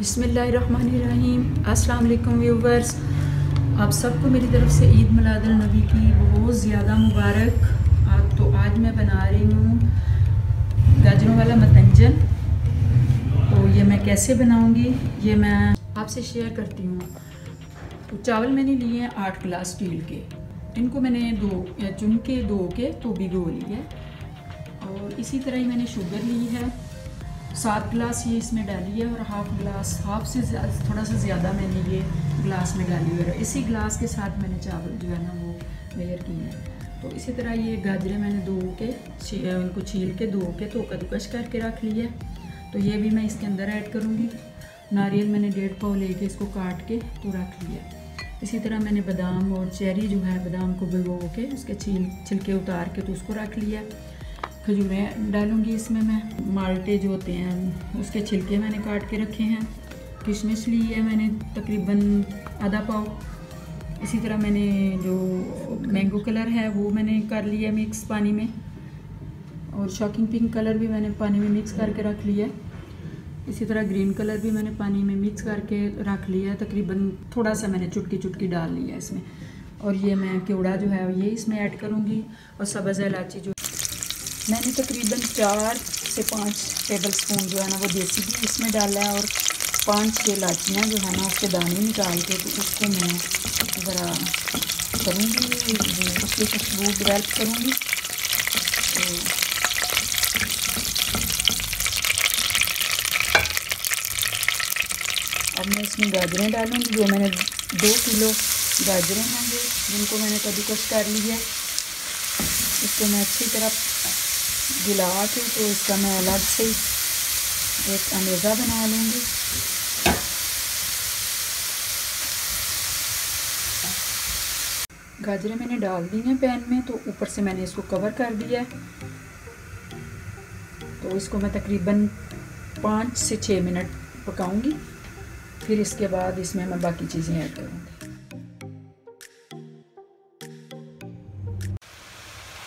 बिस्मिल्लाहिर्रहमानिर्रहीम। अस्सलाम वालेकुम व्यूवर्स, आप सबको मेरी तरफ से ईद मिलादुल नबी की बहुत ज़्यादा मुबारक। तो आज मैं बना रही हूँ गाजरों वाला मतंजन। तो ये मैं कैसे बनाऊँगी ये मैं आपसे शेयर करती हूँ। तो चावल मैंने लिए हैं 8 गिलास स्टील के। इनको मैंने चुन के धो के तो भिगो ली है। और इसी तरह ही मैंने शुगर ली है 7 गिलास ये इसमें डाली है, और हाफ से थोड़ा सा ज़्यादा मैंने ये गिलास में डाली है। इसी गिलास के साथ मैंने चावल जो है ना वो मेजर किए हैं। तो इसी तरह ये गाजरें मैंने उनको छील के धो के तो कद्दूकस करके रख ली है। तो ये भी मैं इसके अंदर ऐड करूँगी। नारियल मैंने 1.5 पाव लेके इसको काट के तो रख लिया। इसी तरह मैंने बादाम और चेरी जो है बादाम को भिगो के उसके छिलके उतार के तो उसको रख लिया। खजूरें डालूंगी इसमें मैं। माल्टे जो होते हैं उसके छिलके मैंने काट के रखे हैं। किशमिश ली है मैंने तकरीबन आधा पाव। इसी तरह मैंने जो मैंगो कलर है वो मैंने कर लिया मिक्स पानी में, और शॉकिंग पिंक कलर भी मैंने पानी में मिक्स करके रख लिया है। इसी तरह ग्रीन कलर भी मैंने पानी में मिक्स करके रख लिया है। तकरीबन थोड़ा सा मैंने चुटकी डाल लिया इसमें। और ये मैं केवड़ा जो है ये इसमें ऐड करूँगी। और सब्ज़ इलायची जो मैंने तकरीबन 4 से 5 टेबल स्पून जो है ना वो देसी घी इसमें डाला है। और 5 इलायचियाँ जो है ना उसके दाने निकाल के तो उसको मैं ज़रा करूँगी, उसकी खुशबू डेवलप करूँगी। तो अब मैं इसमें गाजरें डालूँगी। जो मैंने 2 किलो गाजरें हैं जिनको मैंने कद्दूकस कर लिया है। इसको मैं अच्छी तरह गिला के तो इसका मैं अलग से एक अमेज़ा बना लूँगी। गाजरें मैंने डाल दी हैं पैन में, तो ऊपर से मैंने इसको कवर कर दिया है। तो इसको मैं तकरीबन 5 से 6 मिनट पकाऊंगी। फिर इसके बाद इसमें मैं बाकी चीज़ें ऐड करूँगी।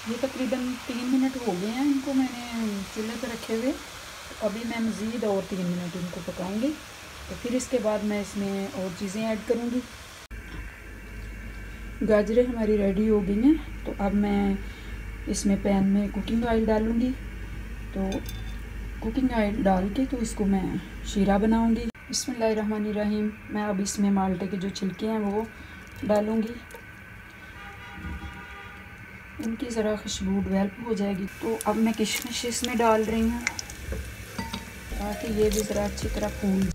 ये तकरीबन 3 मिनट हो गए हैं इनको मैंने चूल्हे पर रखे हुए। तो अभी मैं मज़ीद और 3 मिनट इनको पकाऊंगी। तो फिर इसके बाद मैं इसमें और चीज़ें ऐड करूँगी। गाजरें हमारी रेडी हो गई हैं। तो अब मैं इसमें पैन में कुकिंग ऑयल डालूँगी। तो कुकिंग ऑयल डाल के तो इसको मैं शीरा बनाऊँगी। बिस्मिल्लाहिर्रहमानिर्रहीम। मैं अब इसमें माल्टे के जो छिलके हैं वो डालूँगी। इनकी ज़रा खुशबू डेवलप हो जाएगी। तो अब मैं किशमिश इसमें डाल रही हूँ ताकि ये भी ज़रा अच्छी तरह फूल।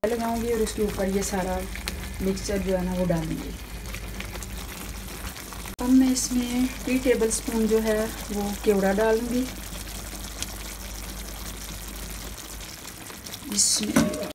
लगाऊंगी और उसके ऊपर ये सारा मिक्सचर जो है ना वो डालूंगी। अब मैं इसमें 3 टेबलस्पून जो है वो केवड़ा डालूंगी। इसमें